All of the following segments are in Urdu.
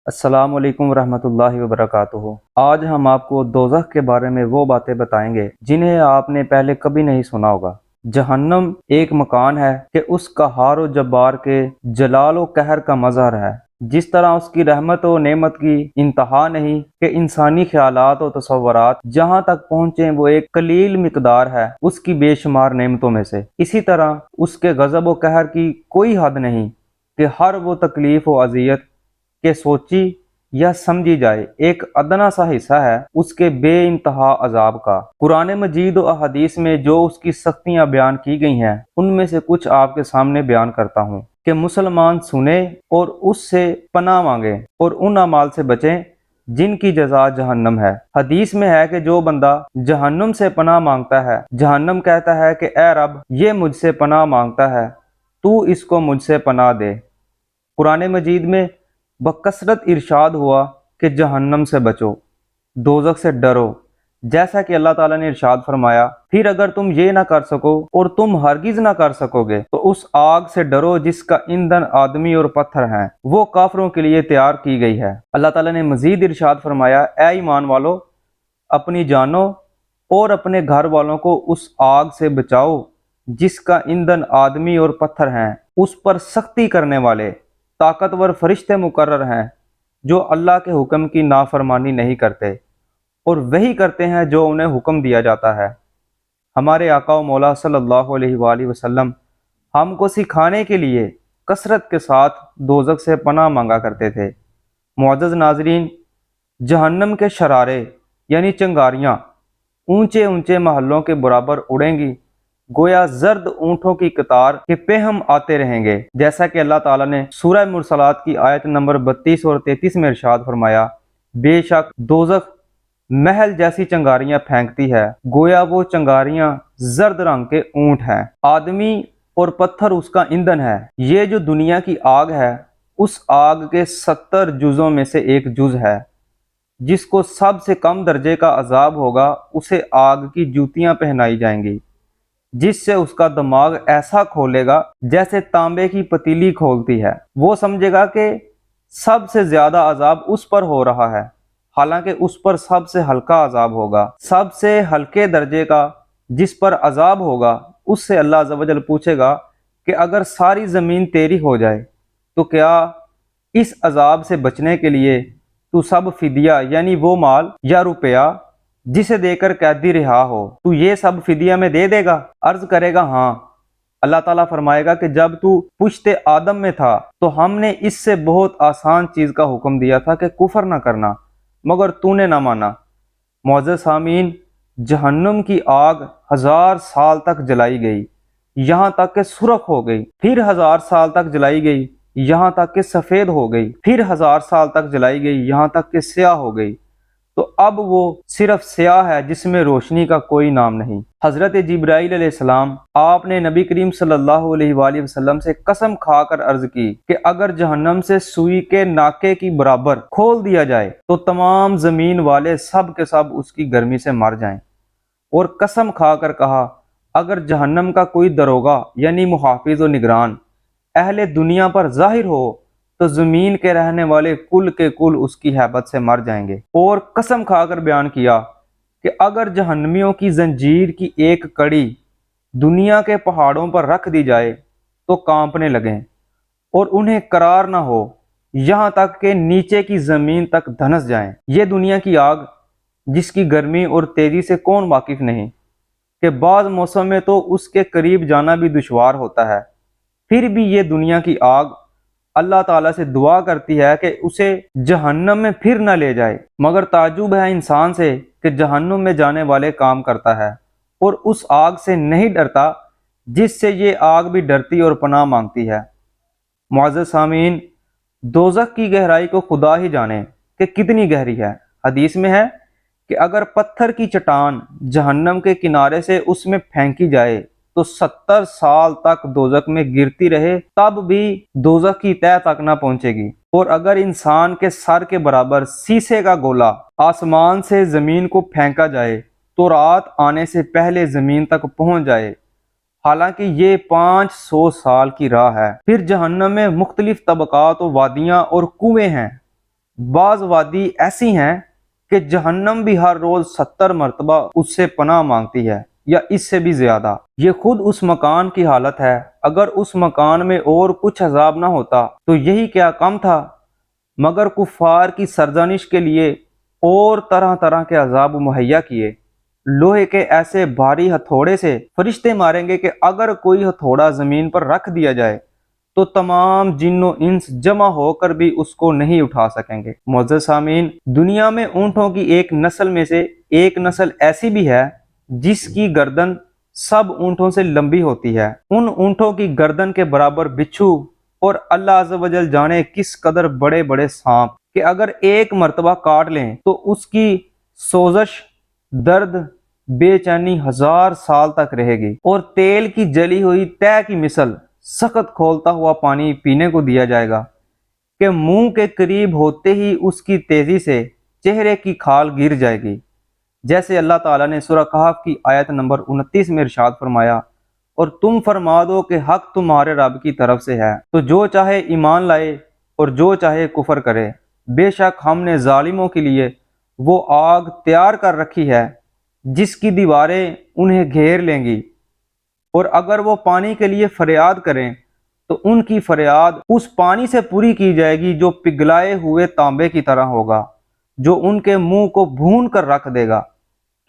السلام علیکم ورحمۃ اللہ وبرکاتہ۔ آج ہم آپ کو دوزخ کے بارے میں وہ باتیں بتائیں گے جنہیں آپ نے پہلے کبھی نہیں سنا ہوگا۔ جہنم ایک مکان ہے کہ اس قہار و جبار کے جلال و قہر کا مظہر ہے۔ جس طرح اس کی رحمت و نعمت کی انتہا نہیں کہ انسانی خیالات و تصورات جہاں تک پہنچیں وہ ایک قلیل مقدار ہے اس کی بے شمار نعمتوں میں سے، اسی طرح اس کے غضب و قہر کی کوئی حد نہیں کہ ہر وہ تکلیف و اذیت کہ سوچی یا سمجھی جائے ایک ادنا سا حصہ ہے اس کے بے انتہا عذاب کا۔ قرآن مجید و احادیث میں جو اس کی سختیاں بیان کی گئی ہیں ان میں سے کچھ آپ کے سامنے بیان کرتا ہوں کہ مسلمان سنیں اور اس سے پناہ مانگیں اور ان اعمال سے بچیں جن کی جزا جہنم ہے۔ حدیث میں ہے کہ جو بندہ جہنم سے پناہ مانگتا ہے، جہنم کہتا ہے کہ اے رب یہ مجھ سے پناہ مانگتا ہے، تو اس کو مجھ سے پناہ دے۔ قرآن مجید میں بکثرت ارشاد ہوا کہ جہنم سے بچو، دوزخ سے ڈرو، جیسا کہ اللہ تعالیٰ نے ارشاد فرمایا، پھر اگر تم یہ نہ کر سکو اور تم ہرگز نہ کر سکو گے تو اس آگ سے ڈرو جس کا ایندھن آدمی اور پتھر ہیں، وہ کافروں کے لیے تیار کی گئی ہے۔ اللہ تعالیٰ نے مزید ارشاد فرمایا، اے ایمان والو اپنی جانوں اور اپنے گھر والوں کو اس آگ سے بچاؤ جس کا ایندھن آدمی اور پتھر ہیں، اس پر سختی کرنے والے طاقتور فرشتے مقرر ہیں جو اللہ کے حکم کی نافرمانی نہیں کرتے اور وہی کرتے ہیں جو انہیں حکم دیا جاتا ہے۔ ہمارے آقا و مولا صلی اللہ علیہ وآلہ وسلم ہم کو سکھانے کے لیے کثرت کے ساتھ دوزخ سے پناہ مانگا کرتے تھے۔ معزز ناظرین، جہنم کے شرارے یعنی چنگاریاں اونچے اونچے محلوں کے برابر اڑیں گی، گویا زرد اونٹوں کی قطار کے پہم آتے رہیں گے، جیسا کہ اللہ تعالیٰ نے سورہ مرسلات کی آیت نمبر 32 اور 33 میں ارشاد فرمایا، بے شک دوزخ محل جیسی چنگاریاں پھینکتی ہے، گویا وہ چنگاریاں زرد رنگ کے اونٹ ہیں، آدمی اور پتھر اس کا ایندھن ہے۔ یہ جو دنیا کی آگ ہے اس آگ کے 70 جزوں میں سے ایک جز ہے۔ جس کو سب سے کم درجے کا عذاب ہوگا اسے آگ کی جوتیاں پہنائی جائیں گی، جس سے اس کا دماغ ایسا کھولے گا جیسے تانبے کی پتیلی کھولتی ہے۔ وہ سمجھے گا کہ سب سے زیادہ عذاب اس پر ہو رہا ہے، حالانکہ اس پر سب سے ہلکا عذاب ہوگا۔ سب سے ہلکے درجے کا جس پر عذاب ہوگا اس سے اللہ عز و جل پوچھے گا کہ اگر ساری زمین تیری ہو جائے تو کیا اس عذاب سے بچنے کے لیے تو سب فدیہ یعنی وہ مال یا روپیہ جسے دے کر قیدی رہا ہو تو یہ سب فدیہ میں دے دے گا؟ عرض کرے گا ہاں۔ اللہ تعالیٰ فرمائے گا کہ جب تو پشت آدم میں تھا تو ہم نے اس سے بہت آسان چیز کا حکم دیا تھا کہ کفر نہ کرنا، مگر تو نے نہ مانا۔ معزز سامعین، جہنم کی آگ 1000 سال تک جلائی گئی یہاں تک کہ سرخ ہو گئی، پھر 1000 سال تک جلائی گئی یہاں تک کہ سفید ہو گئی، پھر 1000 سال تک جلائی گئی یہاں تک کہ سیاہ ہو گئی، تو اب وہ صرف سیاہ ہے جس میں روشنی کا کوئی نام نہیں۔ حضرت جبرائیل علیہ السلام آپ نے نبی کریم صلی اللہ علیہ وآلہ وسلم سے قسم کھا کر عرض کی کہ اگر جہنم سے سوئی کے ناکے کی برابر کھول دیا جائے تو تمام زمین والے سب کے سب اس کی گرمی سے مر جائیں، اور قسم کھا کر کہا اگر جہنم کا کوئی دروغہ یعنی محافظ و نگران اہل دنیا پر ظاہر ہو تو زمین کے رہنے والے کل کے کل اس کی ہیبت سے مر جائیں گے، اور قسم کھا کر بیان کیا کہ اگر جہنمیوں کی زنجیر کی ایک کڑی دنیا کے پہاڑوں پر رکھ دی جائے تو کانپنے لگیں اور انہیں قرار نہ ہو یہاں تک کہ نیچے کی زمین تک دھنس جائیں۔ یہ دنیا کی آگ جس کی گرمی اور تیزی سے کون واقف نہیں کہ بعض موسم میں تو اس کے قریب جانا بھی دشوار ہوتا ہے، پھر بھی یہ دنیا کی آگ اللہ تعالیٰ سے دعا کرتی ہے کہ اسے جہنم میں پھر نہ لے جائے، مگر تعجب ہے انسان سے کہ جہنم میں جانے والے کام کرتا ہے اور اس آگ سے نہیں ڈرتا جس سے یہ آگ بھی ڈرتی اور پناہ مانگتی ہے۔ معزز سامعین، دوزخ کی گہرائی کو خدا ہی جانے کہ کتنی گہری ہے۔ حدیث میں ہے کہ اگر پتھر کی چٹان جہنم کے کنارے سے اس میں پھینکی جائے تو 70 سال تک دوزخ میں گرتی رہے تب بھی دوزخ کی تہہ تک نہ پہنچے گی، اور اگر انسان کے سر کے برابر سیسے کا گولا آسمان سے زمین کو پھینکا جائے تو رات آنے سے پہلے زمین تک پہنچ جائے، حالانکہ یہ 500 سال کی راہ ہے۔ پھر جہنم میں مختلف طبقات و وادیاں اور کنویں ہیں بعض وادی ایسی ہیں کہ جہنم بھی ہر روز 70 مرتبہ اس سے پناہ مانگتی ہے یا اس سے بھی زیادہ۔ یہ خود اس مکان کی حالت ہے۔ اگر اس مکان میں اور کچھ عذاب نہ ہوتا تو یہی کیا کم تھا، مگر کفار کی سرزنش کے لیے اور طرح طرح کے عذاب مہیا کیے۔ لوہے کے ایسے بھاری ہتھوڑے سے فرشتے ماریں گے کہ اگر کوئی ہتھوڑا زمین پر رکھ دیا جائے تو تمام جن و انس جمع ہو کر بھی اس کو نہیں اٹھا سکیں گے۔ معزز سامعین، دنیا میں اونٹوں کی ایک نسل میں سے ایک نسل ایسی بھی ہے جس کی گردن سب اونٹوں سے لمبی ہوتی ہے۔ ان اونٹوں کی گردن کے برابر بچھو اور اللہ عز و جل جانے کس قدر بڑے بڑے سانپ کہ اگر ایک مرتبہ کاٹ لیں تو اس کی سوزش، درد، بے چینی 1000 سال تک رہے گی، اور تیل کی جلی ہوئی تہ کی مثل سخت کھولتا ہوا پانی پینے کو دیا جائے گا کہ منہ کے قریب ہوتے ہی اس کی تیزی سے چہرے کی کھال گر جائے گی، جیسے اللہ تعالیٰ نے سورہ کہف کی آیت نمبر 29 میں ارشاد فرمایا، اور تم فرما دو کہ حق تمہارے رب کی طرف سے ہے، تو جو چاہے ایمان لائے اور جو چاہے کفر کرے، بے شک ہم نے ظالموں کے لیے وہ آگ تیار کر رکھی ہے جس کی دیواریں انہیں گھیر لیں گی، اور اگر وہ پانی کے لیے فریاد کریں تو ان کی فریاد اس پانی سے پوری کی جائے گی جو پگھلائے ہوئے تانبے کی طرح ہوگا، جو ان کے منہ کو بھون کر رکھ دے گا۔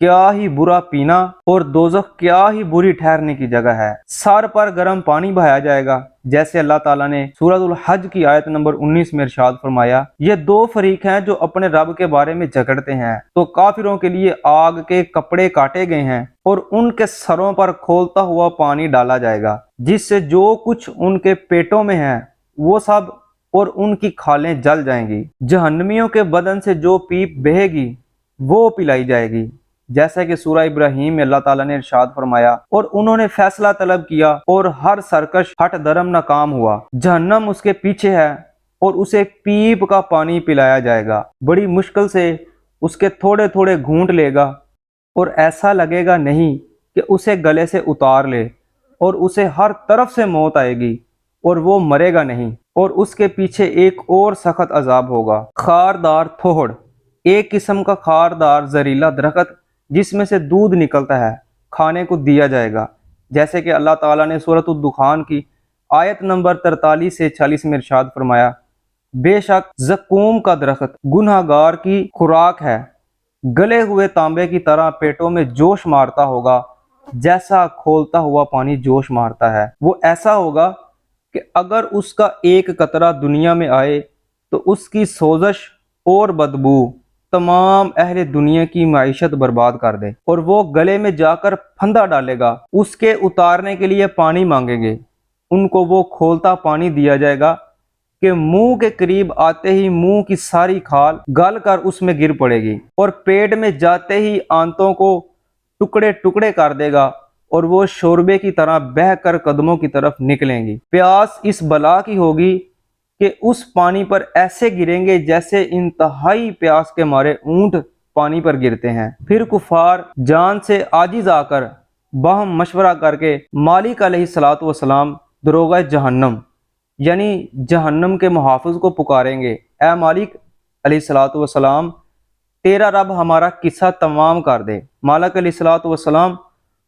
کیا ہی برا پینا اور دوزخ کیا ہی بری ٹھہرنے کی جگہ ہے۔ سر پر گرم پانی بہایا جائے گا، جیسے اللہ تعالیٰ نے سورۃ الحج کی آیت نمبر 19 میں ارشاد فرمایا، یہ 2 فریق ہیں جو اپنے رب کے بارے میں جھگڑتے ہیں، تو کافروں کے لیے آگ کے کپڑے کاٹے گئے ہیں اور ان کے سروں پر کھولتا ہوا پانی ڈالا جائے گا، جس سے جو کچھ ان کے پیٹوں میں ہے وہ سب اور ان کی کھالیں جل جائیں گی۔ جہنمیوں کے بدن سے جو پیپ بہے گی وہ پلائی جائے گی، جیسا کہ سورہ ابراہیم میں اللہ تعالیٰ نے ارشاد فرمایا، اور انہوں نے فیصلہ طلب کیا اور ہر سرکش ہٹ درم ناکام ہوا۔ جہنم اس کے پیچھے ہے اور اسے پیپ کا پانی پلایا جائے گا، بڑی مشکل سے اس کے تھوڑے تھوڑے گھونٹ لے گا، اور ایسا لگے گا نہیں کہ اسے گلے سے اتار لے، اور اسے ہر طرف سے موت آئے گی اور وہ مرے گا نہیں، اور اس کے پیچھے ایک اور سخت عذاب ہوگا، خاردار تھوڑ، ایک قسم کا خاردار زہریلا درخت جس میں سے دودھ نکلتا ہے، کھانے کو دیا جائے گا، جیسے کہ اللہ تعالیٰ نے سورۃ الدخان کی آیت نمبر 43 سے 46 میں ارشاد فرمایا، بے شک زقوم کا درخت گناہ گار کی خوراک ہے، گلے ہوئے تانبے کی طرح پیٹوں میں جوش مارتا ہوگا، جیسا کھولتا ہوا پانی جوش مارتا ہے۔ وہ ایسا ہوگا کہ اگر اس کا ایک قطرہ دنیا میں آئے تو اس کی سوزش اور بدبو تمام اہل دنیا کی معیشت برباد کر دے، اور وہ گلے میں جا کر پھندا ڈالے گا، اس کے اتارنے کے لیے پانی مانگیں گے، ان کو وہ کھولتا پانی دیا جائے گا کہ منہ کے قریب آتے ہی منہ کی ساری کھال گل کر اس میں گر پڑے گی، اور پیٹ میں جاتے ہی آنتوں کو ٹکڑے ٹکڑے کر دے گا، اور وہ شوربے کی طرح بہہ کر قدموں کی طرف نکلیں گی۔ پیاس اس بلا کی ہوگی کہ اس پانی پر ایسے گریں گے جیسے انتہائی پیاس کے مارے اونٹ پانی پر گرتے ہیں۔ پھر کفار جان سے عاجز آ کر باہم مشورہ کر کے مالک علیہ السلام دروغہ جہنم یعنی جہنم کے محافظ کو پکاریں گے، اے مالک علیہ السلام، تیرا رب ہمارا قصہ تمام کر دے۔ مالک علیہ السلام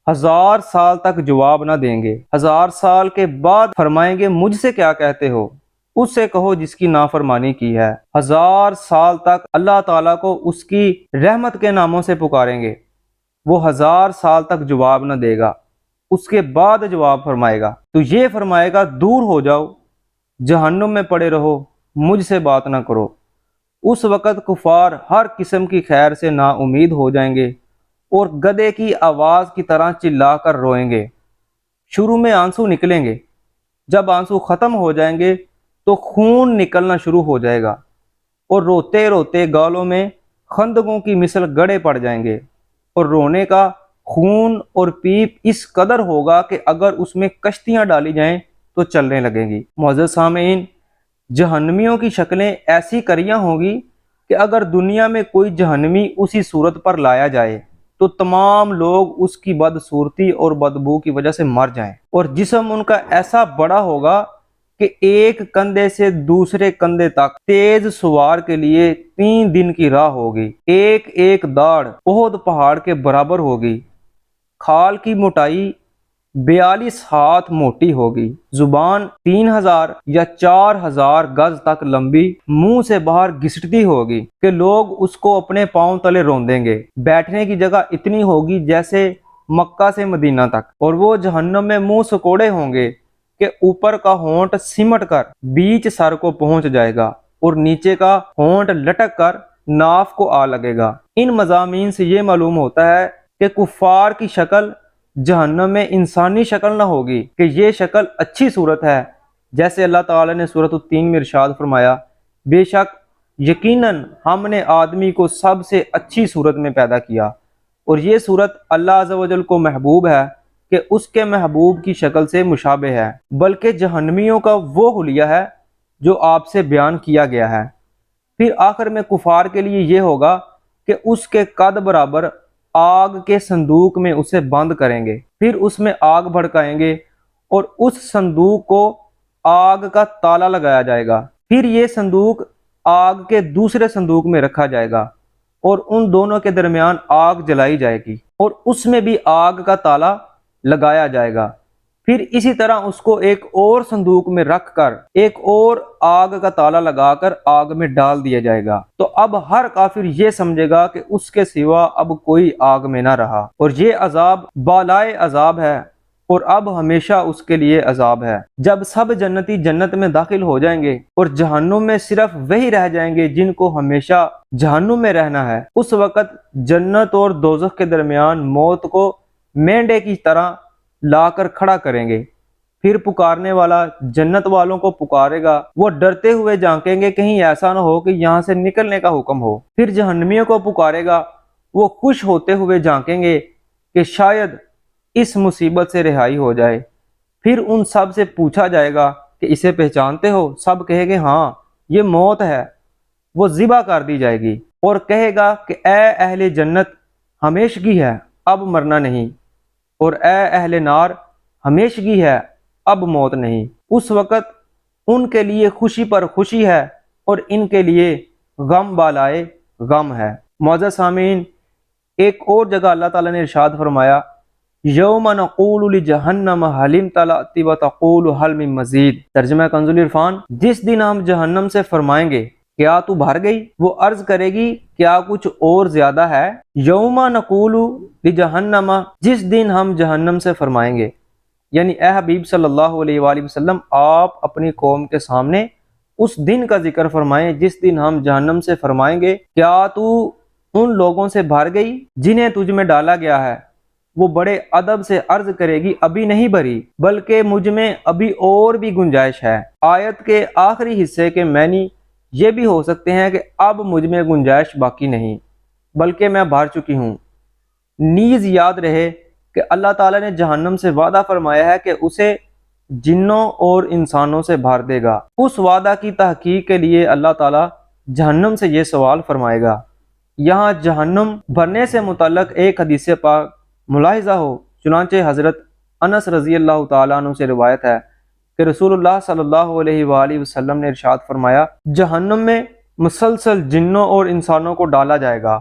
1000 سال تک جواب نہ دیں گے۔ 1000 سال کے بعد فرمائیں گے، مجھ سے کیا کہتے ہو؟ اس سے کہو جس کی نافرمانی کی ہے۔ 1000 سال تک اللہ تعالیٰ کو اس کی رحمت کے ناموں سے پکاریں گے، وہ 1000 سال تک جواب نہ دے گا، اس کے بعد جواب فرمائے گا تو یہ فرمائے گا، دور ہو جاؤ، جہنم میں پڑے رہو، مجھ سے بات نہ کرو۔ اس وقت کفار ہر قسم کی خیر سے نا امید ہو جائیں گے اور گدھے کی آواز کی طرح چلا کر روئیں گے۔ شروع میں آنسو نکلیں گے، جب آنسو ختم ہو جائیں گے تو خون نکلنا شروع ہو جائے گا، اور روتے روتے گالوں میں خندقوں کی مثل گڑے پڑ جائیں گے، اور رونے کا خون اور پیپ اس قدر ہوگا کہ اگر اس میں کشتیاں ڈالی جائیں تو چلنے لگیں گی۔ معزز سامعین، جہنمیوں کی شکلیں ایسی کریاں ہوں گی کہ اگر دنیا میں کوئی جہنمی اسی صورت پر لایا جائے تو تمام لوگ اس کی بدصورتی اور بدبو کی وجہ سے مر جائیں، اور جسم ان کا ایسا بڑا ہوگا کہ ایک کندھے سے دوسرے کندھے تک تیز سوار کے لیے 3 دن کی راہ ہوگی۔ ایک ایک داڑھ احد پہاڑ کے برابر ہوگی۔ کھال کی موٹائی 42 ہاتھ موٹی ہوگی۔ زبان 3000 یا 4000 گز تک لمبی منہ سے باہر گھسٹتی ہوگی کہ لوگ اس کو اپنے پاؤں تلے روندیں گے۔ بیٹھنے کی جگہ اتنی ہوگی جیسے مکہ سے مدینہ تک، اور وہ جہنم میں منہ سکوڑے ہوں گے کہ اوپر کا ہونٹ سمٹ کر بیچ سر کو پہنچ جائے گا اور نیچے کا ہونٹ لٹک کر ناف کو آ لگے گا۔ ان مضامین سے یہ معلوم ہوتا ہے کہ کفار کی شکل جہنم میں انسانی شکل نہ ہوگی کہ یہ شکل اچھی صورت ہے، جیسے اللہ تعالی نے سورۃ التین میں ارشاد فرمایا، بے شک یقیناً ہم نے آدمی کو سب سے اچھی صورت میں پیدا کیا، اور یہ صورت اللہ عز و جل کو محبوب ہے کہ اس کے محبوب کی شکل سے مشابہ ہے، بلکہ جہنمیوں کا وہ حلیہ ہے جو آپ سے بیان کیا گیا ہے۔ پھر آخر میں کفار کے لیے یہ ہوگا کہ اس کے قد برابر آگ کے صندوق میں اسے بند کریں گے، پھر اس میں آگ بھڑکائیں گے اور اس صندوق کو آگ کا تالا لگایا جائے گا۔ پھر یہ صندوق آگ کے دوسرے صندوق میں رکھا جائے گا اور ان دونوں کے درمیان آگ جلائی جائے گی اور اس میں بھی آگ کا تالا لگایا جائے گا۔ پھر اسی طرح اس کو ایک اور صندوق میں رکھ کر ایک اور آگ کا تالا لگا کر آگ میں ڈال دیا جائے گا۔ تو اب ہر کافر یہ سمجھے گا کہ اس کے سوا اب کوئی آگ میں نہ رہا، اور یہ عذاب بالائے عذاب ہے اور اب ہمیشہ اس کے لیے عذاب ہے۔ جب سب جنتی جنت میں داخل ہو جائیں گے اور جہنم میں صرف وہی رہ جائیں گے جن کو ہمیشہ جہنم میں رہنا ہے، اس وقت جنت اور دوزخ کے درمیان موت کو مینڈے کی طرح لا کر کھڑا کریں گے۔ پھر پکارنے والا جنت والوں کو پکارے گا، وہ ڈرتے ہوئے جھانکیں گے کہیں ایسا نہ ہو کہ یہاں سے نکلنے کا حکم ہو۔ پھر جہنمیوں کو پکارے گا، وہ خوش ہوتے ہوئے جھانکیں گے کہ شاید اس مصیبت سے رہائی ہو جائے۔ پھر ان سب سے پوچھا جائے گا کہ اسے پہچانتے ہو؟ سب کہے گے ہاں، یہ موت ہے۔ وہ ذبح کر دی جائے گی اور کہے گا کہ اے اہل جنت، ہمیشگی ہے، اب مرنا نہیں، اور اے اہل نار، ہمیشگی ہے، اب موت نہیں۔ اس وقت ان کے لیے خوشی پر خوشی ہے اور ان کے لیے غم بالائے غم ہے۔ معزز سامعین، ایک اور جگہ اللہ تعالیٰ نے ارشاد فرمایا، یوم نقول لجہنم حل امتلأت وتقول حل من مزید۔ ترجمہ کنز العرفان، جس دن ہم جہنم سے فرمائیں گے کیا تو بھر گئی؟ وہ عرض کرے گی کیا کچھ اور زیادہ ہے؟ یوم نقول لجہنم، جس دن ہم جہنم سے فرمائیں گے، یعنی اے حبیب صلی اللہ علیہ وآلہ وسلم، آپ اپنی قوم کے سامنے اس دن کا ذکر فرمائیں جس دن ہم جہنم سے فرمائیں گے کیا تو ان لوگوں سے بھر گئی جنہیں تجھ میں ڈالا گیا ہے؟ وہ بڑے ادب سے عرض کرے گی ابھی نہیں بھری، بلکہ مجھ میں ابھی اور بھی گنجائش ہے۔ آیت کے آخری حصے کے معنی یہ بھی ہو سکتے ہیں کہ اب مجھ میں گنجائش باقی نہیں، بلکہ میں بھر چکی ہوں۔ نیز یاد رہے کہ اللہ تعالیٰ نے جہنم سے وعدہ فرمایا ہے کہ اسے جنوں اور انسانوں سے بھر دے گا۔ اس وعدہ کی تحقیق کے لیے اللہ تعالیٰ جہنم سے یہ سوال فرمائے گا۔ یہاں جہنم بھرنے سے متعلق ایک حدیث پاک ملاحظہ ہو، چنانچہ حضرت انس رضی اللہ تعالیٰ عنہ سے روایت ہے کہ رسول اللہ صلی اللہ علیہ وآلہ وسلم نے ارشاد فرمایا، جہنم میں مسلسل جنوں اور انسانوں کو ڈالا جائے گا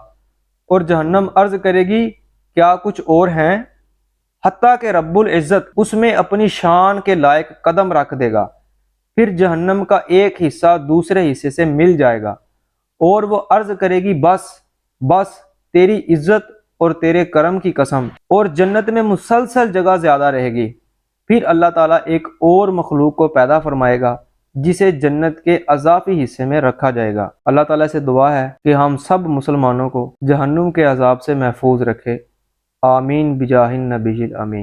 اور جہنم عرض کرے گی کیا کچھ اور ہیں، حتیٰ کہ رب العزت اس میں اپنی شان کے لائق قدم رکھ دے گا۔ پھر جہنم کا ایک حصہ دوسرے حصے سے مل جائے گا اور وہ عرض کرے گی بس بس، تیری عزت اور تیرے کرم کی قسم، اور جنت میں مسلسل جگہ زیادہ رہے گی۔ پھر اللہ تعالیٰ ایک اور مخلوق کو پیدا فرمائے گا جسے جنت کے اضافی حصے میں رکھا جائے گا۔ اللہ تعالیٰ سے دعا ہے کہ ہم سب مسلمانوں کو جہنم کے عذاب سے محفوظ رکھے، آمین بجاہ النبی الامین۔